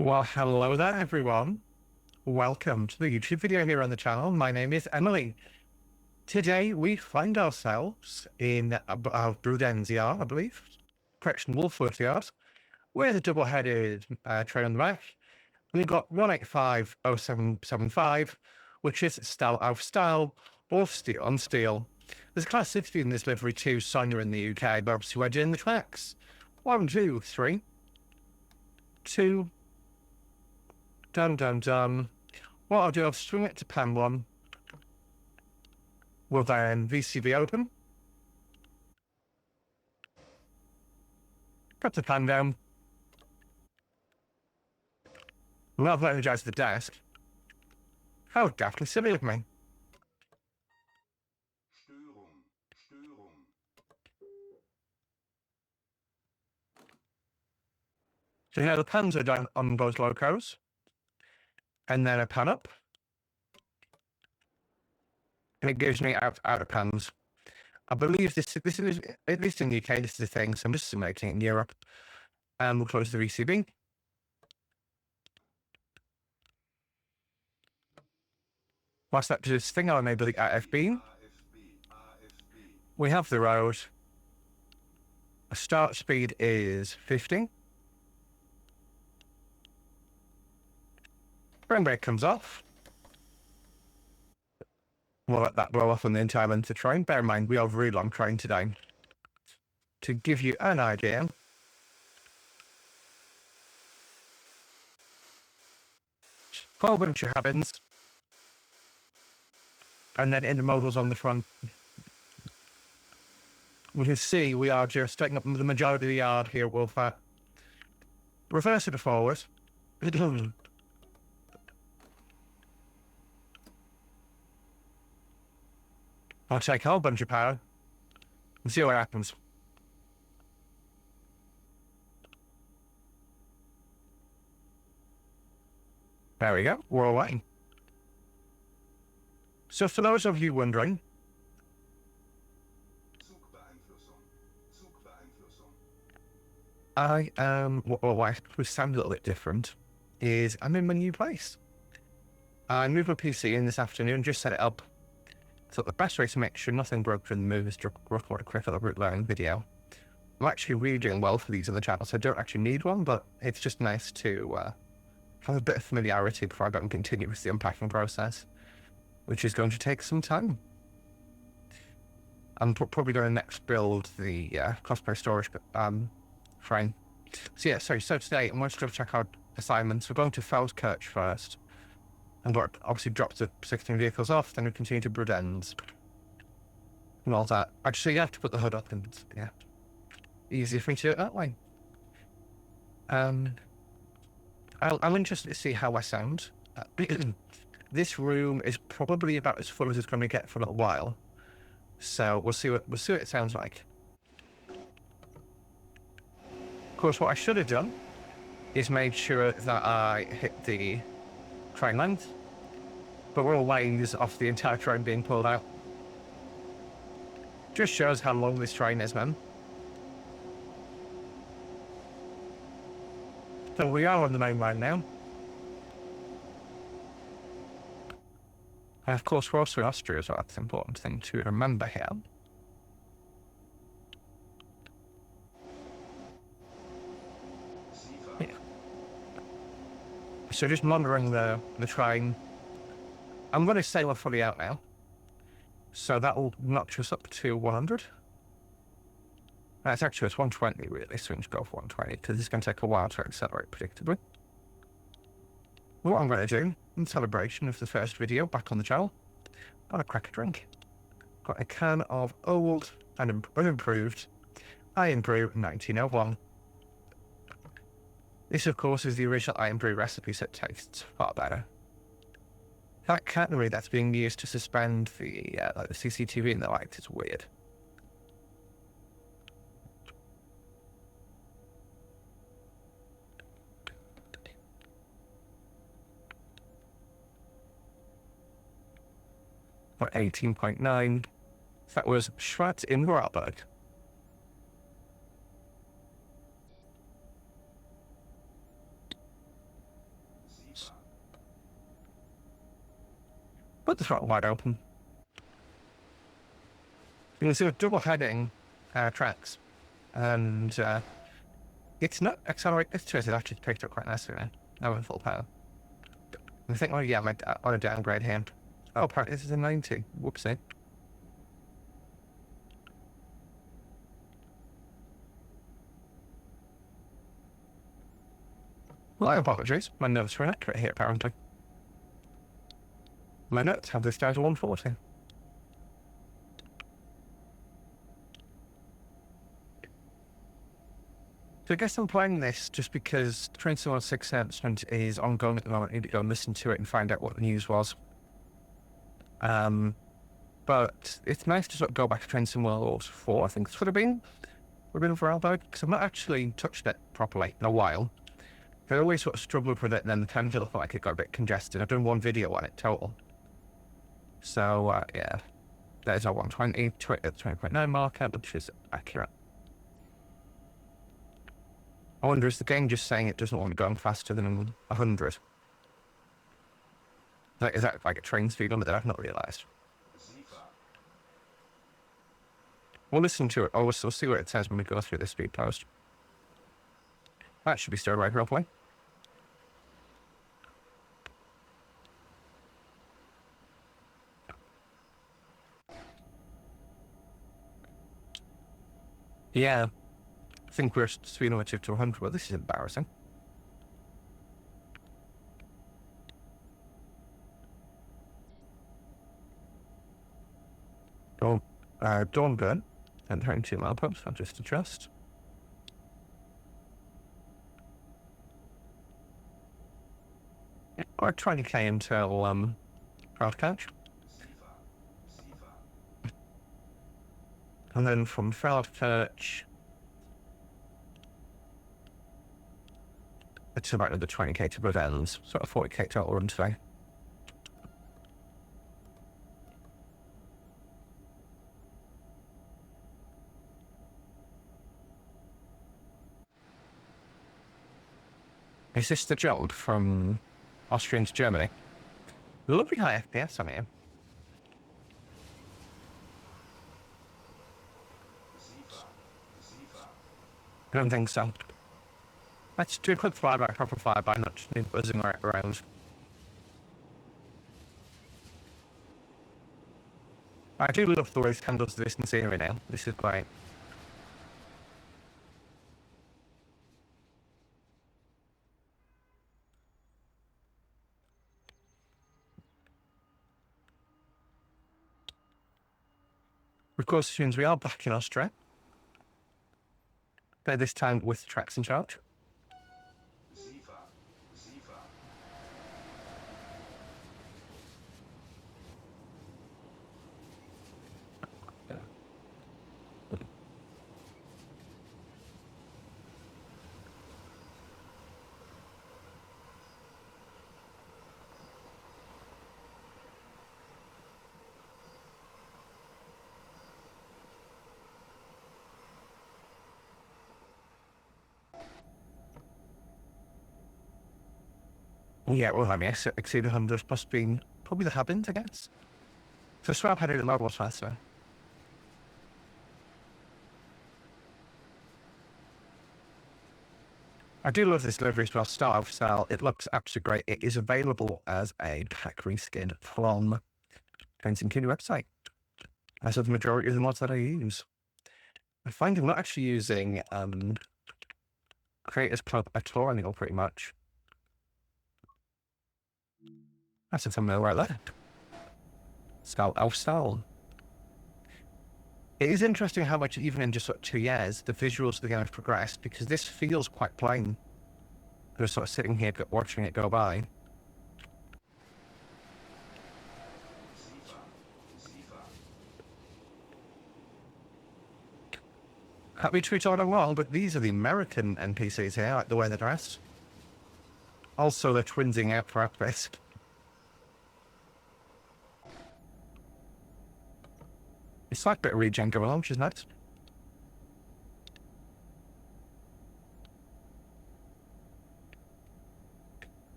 Well, hello there, everyone. Welcome to the YouTube video here on the channel. My name is Emily. Today, we find ourselves in Bludenz yard, I believe. Correction, Wolfworth yard, with a double-headed train on the back. We've got 1850775, which is style out of style, or steel on steel. There's a class 60 in this livery too, Sonia in the UK, but obviously we're doing the tracks. 1, 2, 3, 2, done, done, done. What I'll do, I'll swing it to pan 1. We'll then VCB open. Put the pan down. Well, I've energized the desk. How daftly silly of me. So here the pans are down on both locos. And then a pan up. And it gives me out of pans. I believe this is, at least in the UK, this is a thing, so I'm just simulating it in Europe. And we'll close the VCB. Whilst that does this thing, I'll enable the RFB. We have the road. A start speed is 50. Frame brake comes off. We'll let that blow off on the entire length of the train. Bear in mind, we have a really long train today. To give you an idea, whole bunch of cabins, and then intermodals on the front. We can see we are just taking up the majority of the yard here at Wolfat. Reverse it forward. I'll take a whole bunch of power and see what happens. There we go, we're away. So for those of you wondering, I am, why we sound a little bit different, is I'm in my new place. I moved my PC in this afternoon, just set it up. So the best way to make sure nothing broke during the move is to record a quick little route learning video. I'm actually really doing well for these on the channel, so I don't actually need one, but it's just nice to have a bit of familiarity before I go and continue with the unpacking process, which is going to take some time. I'm probably going to next build the crossbow storage frame. So yeah, sorry, so today I'm going to check out assignments. We're going to Feldkirch first. And obviously drop the 16 vehicles off, then we continue to Bludenz. And all that. Actually, you have to put the hood up and, yeah. Easier for me to do it that way. I'm interested to see how I sound. This room is probably about as full as it's going to get for a little while. So we'll see what it sounds like. Of course, what I should have done is made sure that I hit the train length, but we're all ways off the entire train being pulled out. Just shows how long this train is, man. So we are on the main line now. And of course, we're also in Austria, so that's an important thing to remember here. Yeah. So just monitoring the train. I'm going to say we're fully out now. So that will notch us up to 100. That's actually, it's 120 really, so we can just go for 120, because it's going to take a while to accelerate predictably. What I'm going to do, in celebration of the first video back on the channel, got to crack a drink. Got a can of old and unimproved Iron Brew 1901. This, of course, is the original Iron Brew recipe, so it tastes far better. That catenary that's being used to suspend the like the CCTV and the lights is weird. Or 18.9. That was Schwarz in Vorarlberg. Put the throttle wide open. You can see we're double heading tracks, and it's not accelerated. It's actually picked up quite nicely now. Now we're in full power. I think, oh yeah, I want to downgrade here. Oh, apparently this is a 90. Whoopsie. Well, I apologize. My notes were inaccurate here, apparently. My notes have this down to 140. So I guess I'm playing this just because Train Sim 6 announcement is ongoing at the moment. I need to go and listen to it and find out what the news was. But it's nice to sort of go back to Train Sim World 4, I think it would have been for a while, because I've not actually touched it properly in a while. I always sort of struggled with it, and then the time felt like it got a bit congested. I've done one video on it total. So, yeah, there's our 120 at the 20.9 marker, which is accurate. I wonder, is the game just saying it doesn't want me going faster than 100? Like, is that like a train speed limit that I've not realised? We'll listen to it. We'll see what it says when we go through the speed post. That should be still right roughly. Yeah. I think we're speed limited to 100. Well, this is embarrassing. Dawnburn and 32 mile pumps. I'll just adjust. Or 20k until crowd catch. And then from Feldkirch, it's about another 20k to Bludenz. Sort of 40k total run today. Is this the jolt from Austria to Germany? Lovely high FPS on here. I don't think so. Let's do a quick flyby, proper flyby, not just need buzzing right around. I do love the way this handles the distance area now. This is great. Of course, as soon as we are back in Austria, but this time with tracks in charge. Yeah, well, I mean, exceed 100 must be probably the habit, I guess. So swap headed the mobile faster. I do love this livery as well, style. It looks absolutely great. It is available as a pack reskin from Train Sim website, as of the majority of the mods that I use. I find I'm not actually using Creators Club at all anymore, pretty much. That's a thumbnail right there. Style elf style. It is interesting how much, even in just sort of 2 years, the visuals of the game have progressed, because this feels quite plain. Just sort of sitting here watching it go by. Happy to retard along, but these are the American NPCs here, like the way they're dressed. Also, they're twinsing out for outfits. It's like a bit of regen going on, which is nice.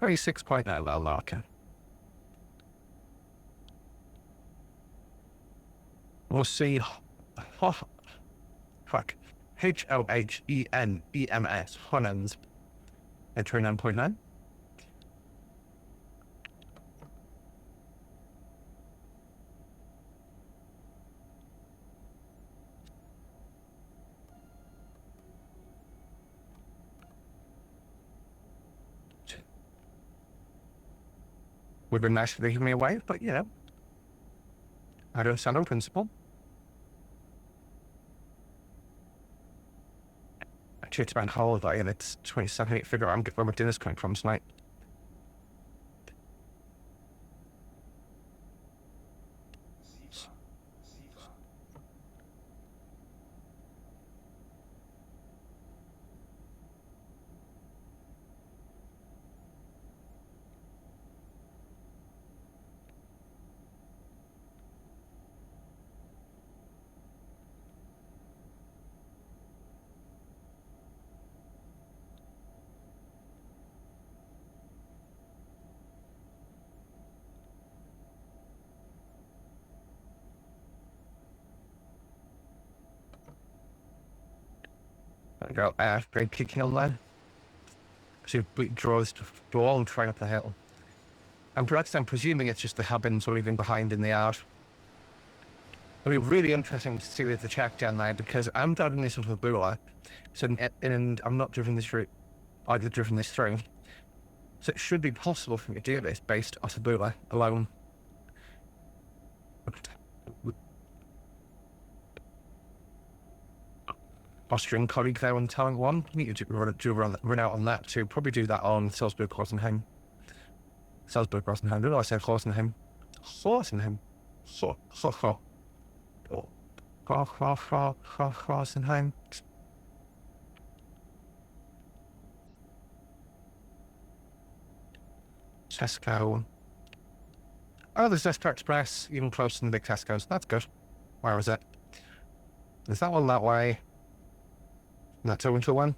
36.9 little marker. We'll see. Fuck. Hohenems. Honens. At 29.9. Would be nice if they give me a wave, but you know, I don't stand on principle. Actually, it's about holiday and it's 27. Figure out where my dinner's coming from tonight. I go great kicking on there. So it draws to long train up the hill. I'm presuming it's just the Hubbins leaving behind in the yard. It'll be really interesting to see with the check down there because I'm driving this with a booler, so and I'm not driven this route. I've driven this through, so it should be possible for me to do this based off a booler alone. Austrian colleague there on Talent 1. We need to run out on that too. Probably do that on Salzburg-Rosenheim. Salzburg-Rosenheim. Did I say Rosenheim? Rosenheim. Rosenheim. Tesco. Oh, there's Tesco Express, even closer than the big Tesco's. That's good. Where is it? Is that one that way? That's over to one.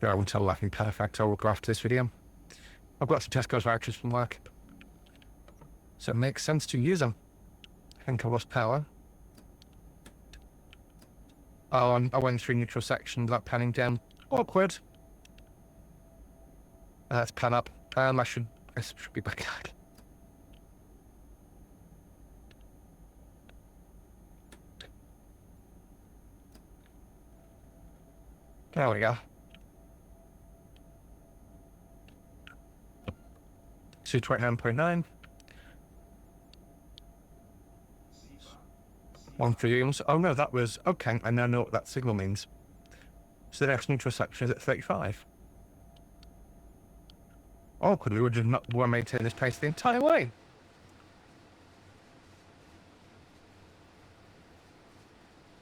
Yeah, I won't tell laughing perfect. I'll go after this video. I've got some Tesco's vouchers from work, so it makes sense to use them. I think I lost power. Oh, I went through neutral section without panning down. Awkward. Let's pan up. I should be back out. There we go. 229.9. 1 for humans. Oh no, that was okay. I now know what that signal means. So the next neutral section is at 35. Oh, could we just not maintain this pace the entire way?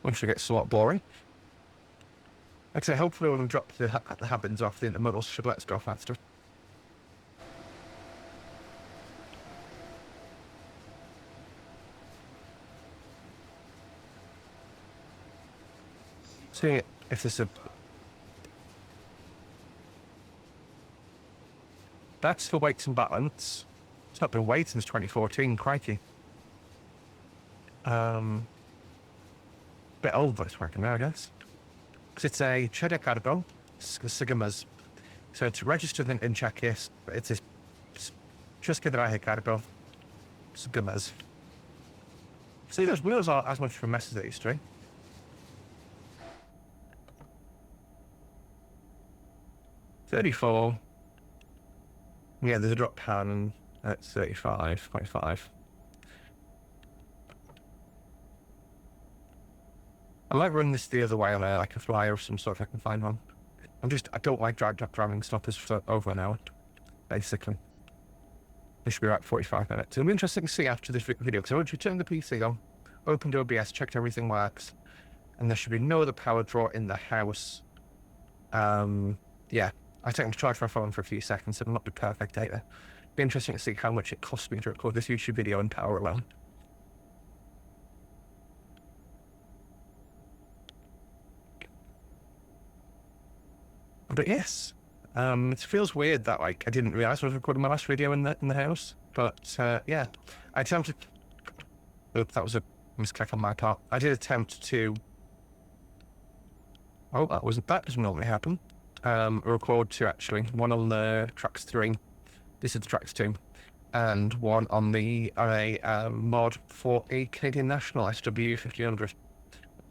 Which will get somewhat boring. Like I say, hopefully when we drop the Hubbins off, the intermodals should let us go faster. See if there's a... That's for weights and balance. It's not been weighed since 2014, crikey. Bit old, but it's working now, I guess. Because it's a cheddar cargo, Sigmas. So it's registered in Czechia, but it's just Cheddar cargo, Sigmas. See, those wheels aren't as much of a mess as they used to be. $34. Yeah, there's a drop pan at 35.5. I might run this the other way on like a flyer of some sort if I can find one. I don't like driving stoppers for over an hour, basically. This should be about 45 minutes. It'll be interesting to see after this video, because I want you to turn the PC on, opened OBS, checked everything works, and there should be no other power draw in the house. Yeah, I think I'm to charge my phone for a few seconds, so it'll not be perfect data. Be interesting to see how much it costs me to record this YouTube video in power alone. But yes, it feels weird that like I didn't realize I was recording my last video in the house. But yeah, I attempted. Oops, that was a misclick on my part. I did attempt to. Oh, that doesn't normally happen. Record two actually. One on the tracks 3. This is the tracks 2. And one on the mod for a Canadian National SW 1500,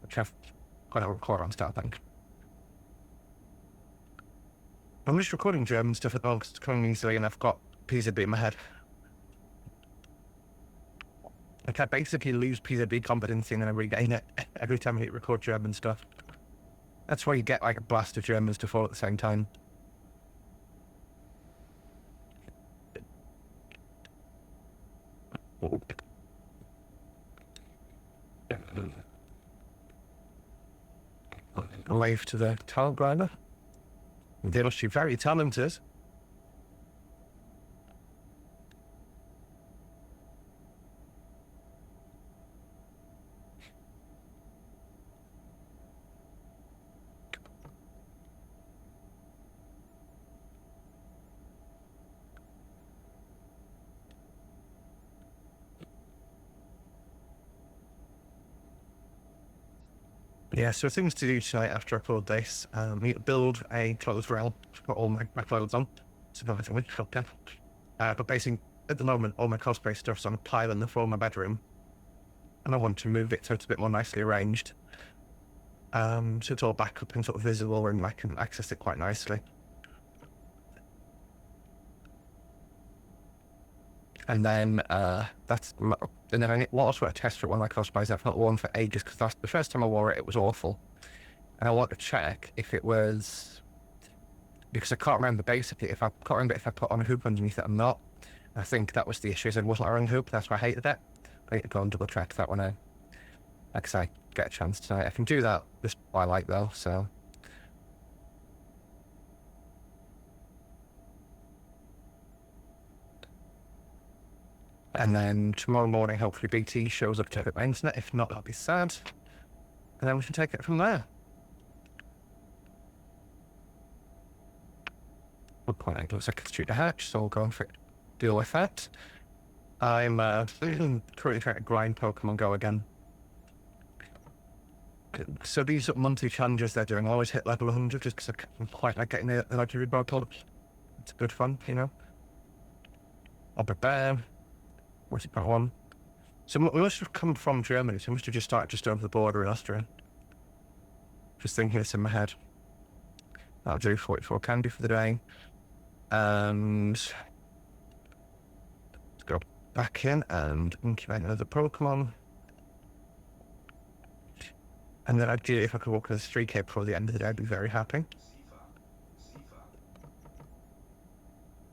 which I've got to record on start, I think. I'm just recording German stuff at the moment because it's coming easily and I've got PZB in my head. Like I basically lose PZB competency and then I regain it every time I hit record German stuff. That's why you get like a blast of Germans to fall at the same time. Wave to the talent grinder. They must be very talented. Yeah, so things to do tonight after I upload this. Build a clothes rail to put all my clothes on. Surprisingly, okay. But basically, at the moment, all my cosplay stuff's on a pile in the floor of my bedroom. And I want to move it so it's a bit more nicely arranged. So it's all back up and sort of visible and I can access it quite nicely. And then and then I also want to test for one of my cosplays I've not worn for ages because that's the first time I wore it, it was awful. And I want to check if it was, because I can't remember basically, if I put on a hoop underneath it or not. I think that was the issue, is I wasn't wearing a hoop, that's why I hated it. I need to go and double check that one out. Like I get a chance tonight. I can do that just what I like though, so. And then tomorrow morning, hopefully BT shows up to hit my internet. If not, that'll be sad. And then we can take it from there. Good point. Looks like it's due to hatch, so we'll go and deal with that. I'm currently trying to grind Pokemon Go again. So these monthly challenges they're doing, I always hit level 100 just because I'm quite like getting the luxury bottle. It's good fun, you know. I'll prepare. What's it, part 1? So we must have come from Germany, so we must have just started just over the border in Austria. Just thinking this in my head. That'll do 44 candy for the day. And let's go back in and incubate another Pokemon. And then ideally, if I could walk to the 3K before the end of the day, I'd be very happy.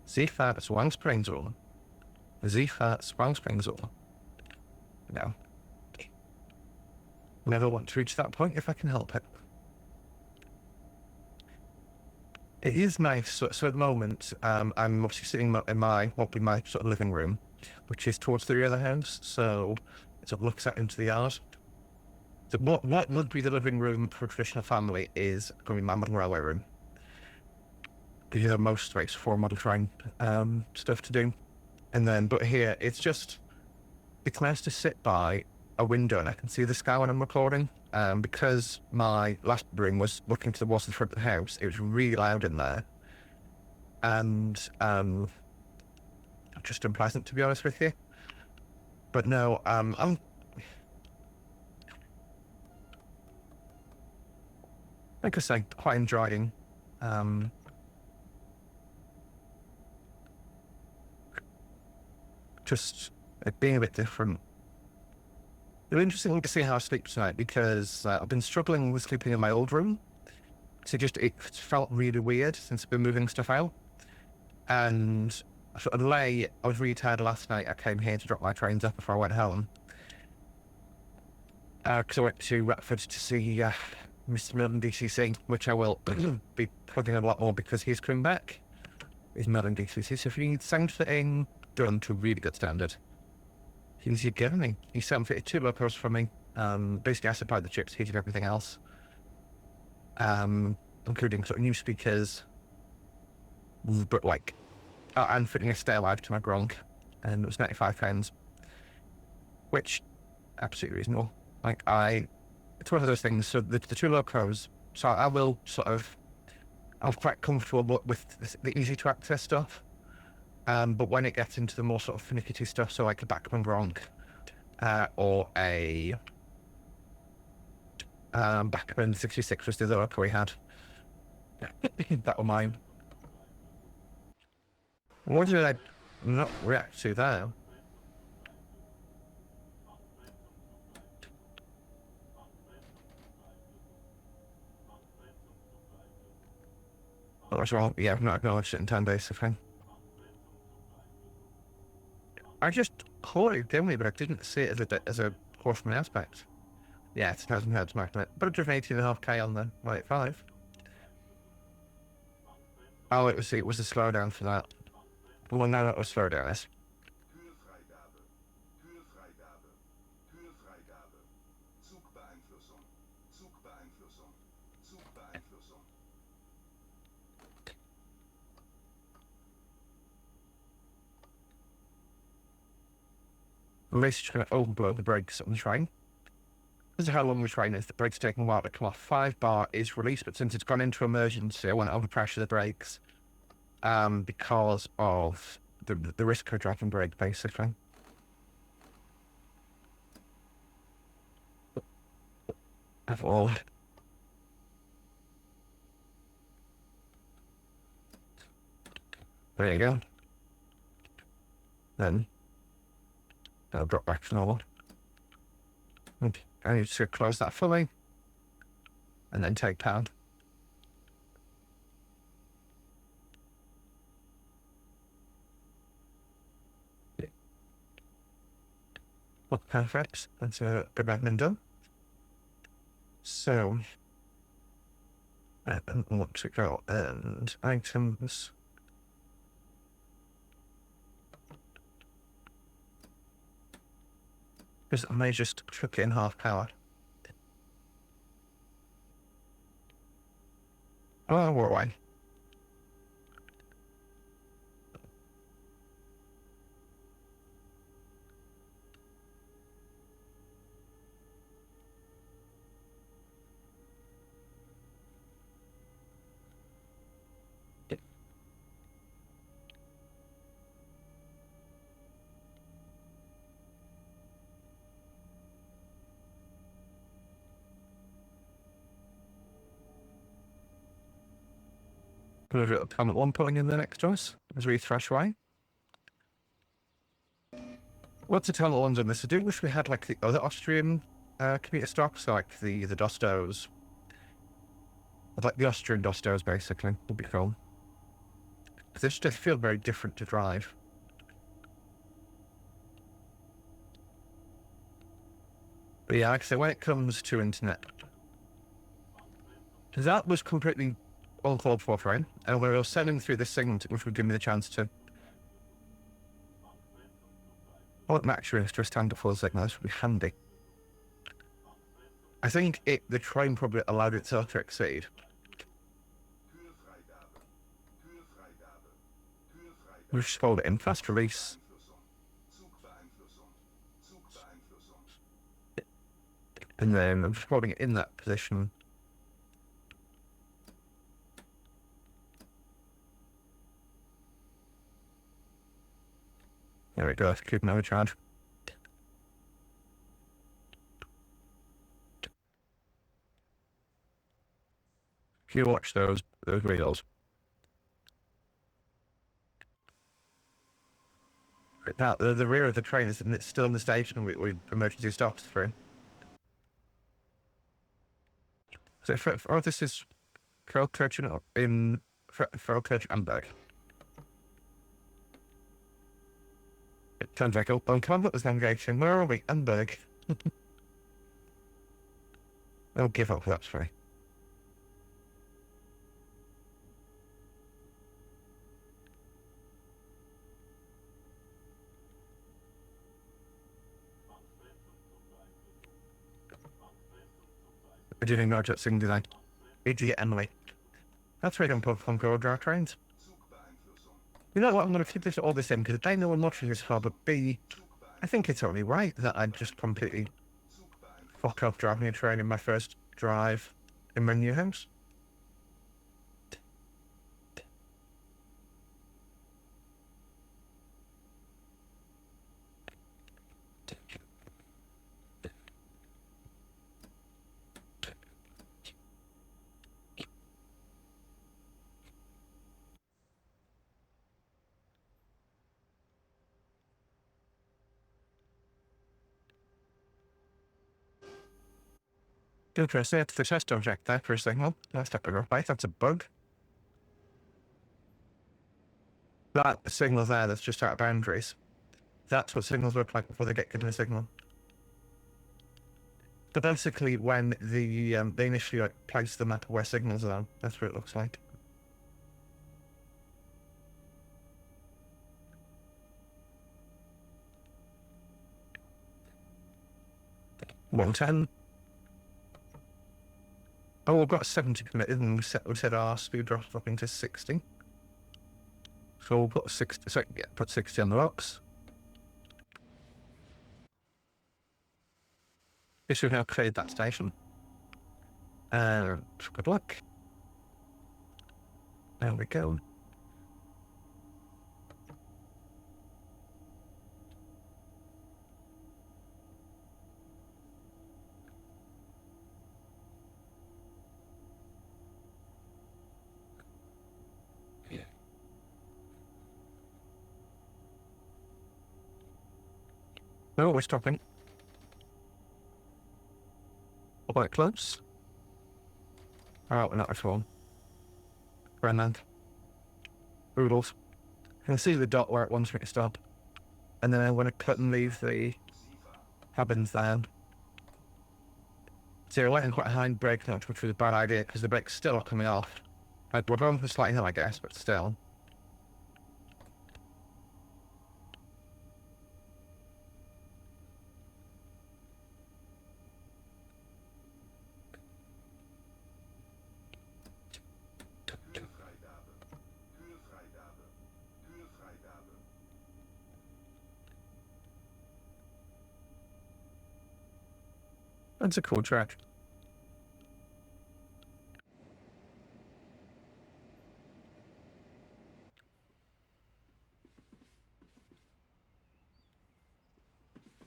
Seafat Swangspringsor. Seafat Swangspringsor. No. Never want to reach that point if I can help it. It is nice. So at the moment, I'm obviously sitting in what would be my sort of living room, which is towards the rear of the house. So it sort of looks out into the yard. So what would be the living room for a traditional family is going to be my modern railway room. You have most rates for model train stuff to do. And then, but here, it's nice to sit by a window and I can see the sky when I'm recording. Because my last room was looking to the walls in front of the house, it was really loud in there. And just unpleasant, to be honest with you. But no, I'm like I say, quite enjoying just it being a bit different. It'll be interesting to see how I sleep tonight because I've been struggling with sleeping in my old room. So it felt really weird since I've been moving stuff out. And I was really tired last night. I came here to drop my trains off before I went home. Because I went to Retford to see Mr. Milton DCC, which I will be plugging a lot more because he's coming back. He's Milton DCC, so if you need sound fitting done to a really good standard, he's giving me. He sound fitted 2 locos for me. Basically I supplied the chips, he did everything else. including sort of new speakers, but like, and fitting a stay alive to my Gronk, and it was £95, which absolutely reasonable. Like it's one of those things. So the two locos. So I will sort of, I'm quite comfortable with the easy to access stuff. But when it gets into the more sort of finicky stuff, so like a Bachman Gronk, or a Bachman 66 was the other loco we had. That were mine. What did I not react to there? Oh, that's wrong. Yeah, I've not acknowledged it in 10 days, okay. I just caught it dimly, but I didn't see it as a horseman aspect. Yeah, it's 1,000 hertz magnet, but 118.5K on the 185. Oh, it was a slowdown for that. Well, no, that was slowdown. Yes. I'm basically just going to overblow the brakes on the train. This is how long the train is. The brakes are taking a while to come off. 5 bar is released, but since it's gone into emergency, I want to overpressure the brakes because of the risk of dropping brake, basically. That's all. There you go. Then that'll drop back to normal. Okay. I need to close that fully and then take pound. Well, perfect. That's a good admin done. So, and what to go and items. Because I may just chuck it in half power. Oh, we're away. Put a comment one pulling in the next choice as we thrash away. What's the tunnel ones on this? I do wish we had like the other Austrian commuter stocks, like the Dostos. I'd like the Austrian Dostos basically, would be cool. This just feel very different to drive. But yeah, like I say, when it comes to internet, that was completely uncalled for train, and we were sending through this segment, which would give me the chance to. I want Max to stand up full signal. This would be handy. I think the train probably allowed itself to exceed. We just fold it in. Fast release. And then I'm just holding it in that position. There we go. Keep another charge. If you watch those reels. Now, the rear of the train is still in the station. We emergency stops through. So this is Feldkirch in Feldkirch Amberg. It turns like open. Come on, what was navigation? Where are we? Amberg. They'll give up. That's free. I didn't know that thing, did I? Idiot Emily. That's really important on Go Drive trains. You know what, I'm going to keep this all this in because A, no one watching this far, but B, I think it's only right that I just completely fuck off driving a train in my first drive in my new house. Interesting, it's the test object there for a signal. That's a bigger right, that's a bug. That signal there that's just out of boundaries. That's what signals look like before they get given a signal. So basically when they initially like place the map where signals are, that's what it looks like. One 10. Oh, we've got 70 permitted, and we said our speed dropping to 60. So we'll put 60. So yeah, put 60 on the box. This should now cleared that station. Good luck. There we go. No, we're stopping. Quite close. Oh, we're not at all. Grandland. Oodles. You can see the dot where it wants me to stop. And then I want to cut and leave the cabins down. So you're letting quite a high brake now, which was a bad idea because the brake's still not coming off. We're going for slightly hill, I guess, but still. That's a cool track.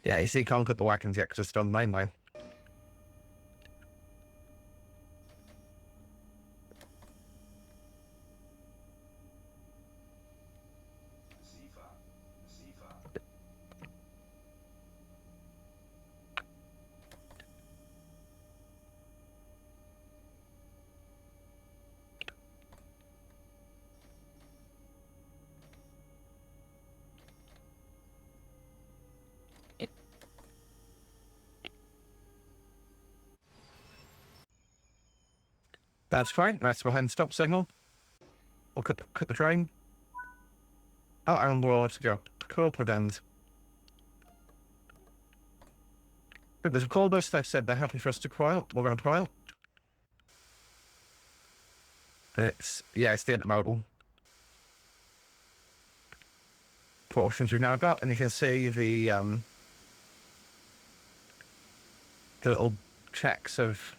Yeah, you see, you can't cut the wagons yet because it's still on the main line. That's fine. That's behind stop signal. We'll cut the train. Oh, and we'll let's go. Cool, Bludenz. But there's a call bus that said they're happy for us to trial. We're going to trial. It's the intermodal portions we've now got, and you can see the little checks of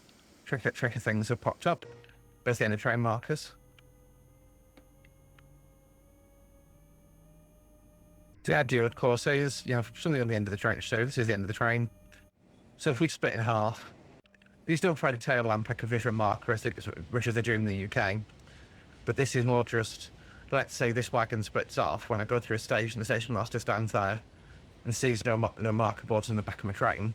tricky things have popped up. There's the end of train markers. The idea, of course, is something on the end of the train to show this is the end of the train. So if we split in half, these don't try to tail lamp like a visual marker, which is they do in the UK. But this is more just, let's say this wagon splits off. When I go through a station, the station master stands there and sees no marker boards in the back of my train.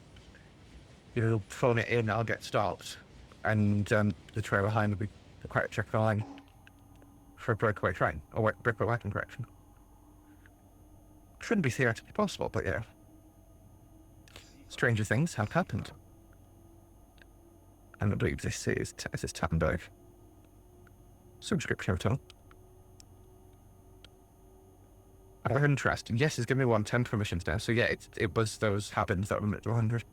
You'll phone it in, I'll get stopped, and the train behind will be the correct check the line for a breakaway train, or breakaway wagon correction. Shouldn't be theoretically possible, but yeah. Stranger things have happened. And I believe this is Tannenberg. Subscription hotel. Interesting. Yes, it's giving me 110 permissions now. So yeah, it was those happens that were at 100.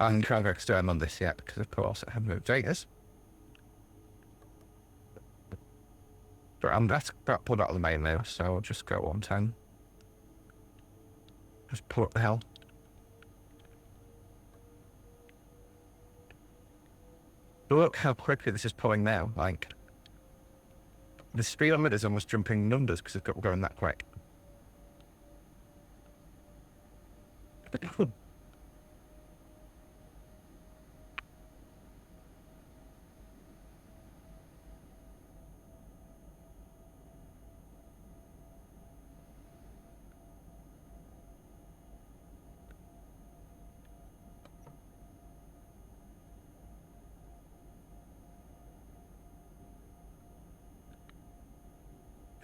I'm trying to extern on this yet because of course I haven't moved data's. But that's pulled out of the main now, so I'll just go 110. Just pull up the hill. Look how quickly this is pulling now. Like, the speed limit is almost jumping numbers because it's going that quick.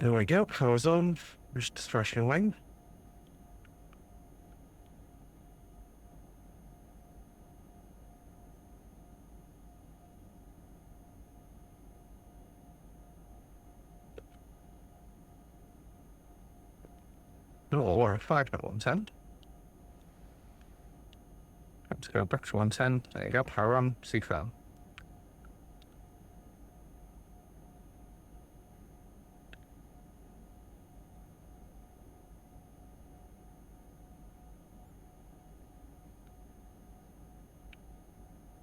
There we go, power's on. Just thrashing away. Or 5 not 110. Let's go back to 110. There you go, power on, C-Firm.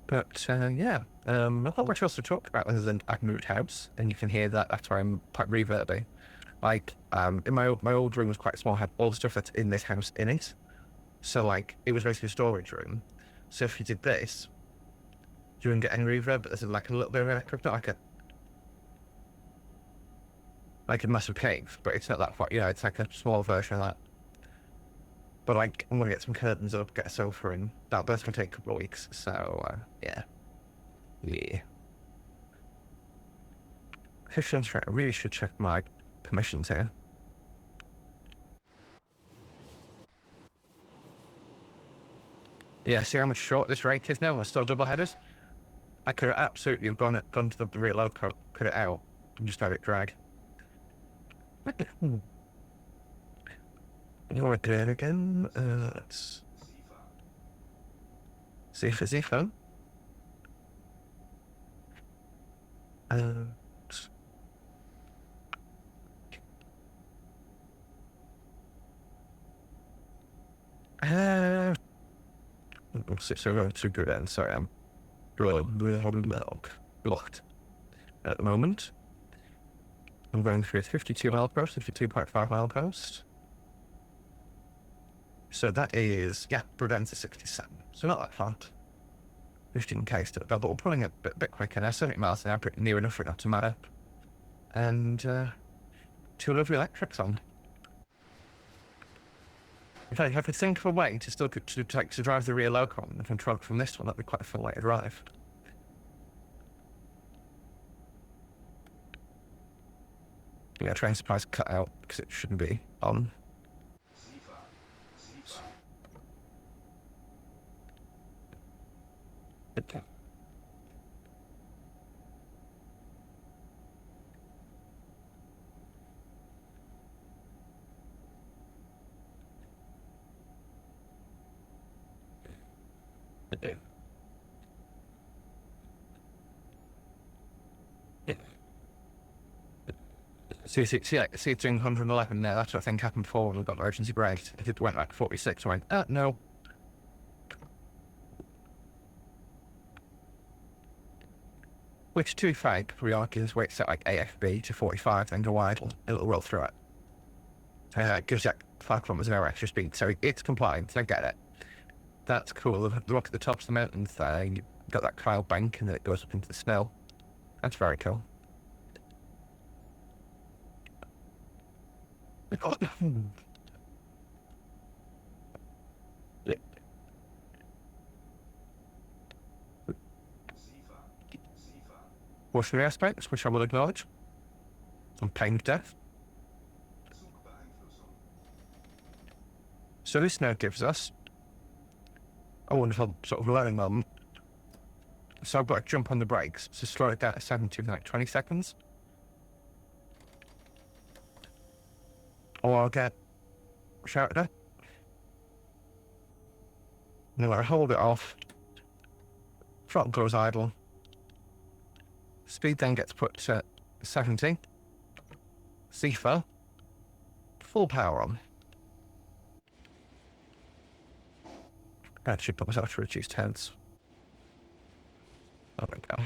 But yeah, I thought we're supposed to talk about this in a moved house, and you can hear that that's why I'm quite reverby. Like, in my old room was quite small, had all the stuff that's in this house in it. So like, it was basically a storage room. So if you did this, you wouldn't get any reverb, but there's like a little bit of electric, not like a massive cave, but it's not that far, it's like a small version of that. But like, I'm gonna get some curtains up, get a sofa in. That's gonna take a couple of weeks, so yeah. Yeah. I really should check my permissions here. Yeah, see how much short this rake is now? We're still double headers. I could have absolutely gone to the rear load cut it out and just had it drag. You know what we're doing again? Let's see if it's a phone. So we're going to go then. Sorry, I'm blocked at the moment. I'm going through a 52 mile post, 52.5 mile post. So that is, yeah, Bludenz is 67. So not that far. 15k still, but we're pulling it a bit quicker now. 70 miles an hour, pretty near enough for it not to matter. And 2 lovely electrics on. In fact, if I could think of a way to still to drive the rear local and control it from this one, that'd be quite a fun way to drive. Yeah, train supplies cut out because it shouldn't be on. Okay. See, it's doing 111 there. That's what I think happened before when we got emergency brakes. If it went like 46, I went, no. Which, to be frank, we argue is wait set like AFB to 45, then go wide. It'll roll through it. It gives you 5 kilometers an hour extra speed, so it's compliant. I get it. That's cool. Look at the tops of the mountains there. You've got that cloud bank, and then it goes up into the snow. That's very cool. What's the aspects, which I will acknowledge? Some pain of death. So this now gives us a wonderful sort of learning moment. So I've got to jump on the brakes to slow it down to 70 in like 20 seconds. Or I'll get shouted at. And then I hold it off, Throttle goes idle. Speed then gets put to 70. CFO. Full power on. I should put myself to reduced heads. There we go.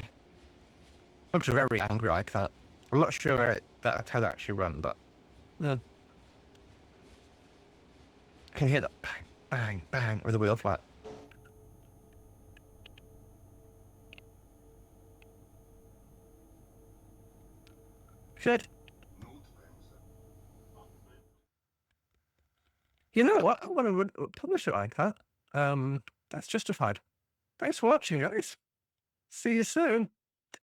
I'm just very angry like that. I'm not sure that head actually run, but yeah. I can hear that bang, bang, bang with the wheel flat. Good. You know what? I want to publish it like that. That's justified. Thanks for watching, guys. See you soon.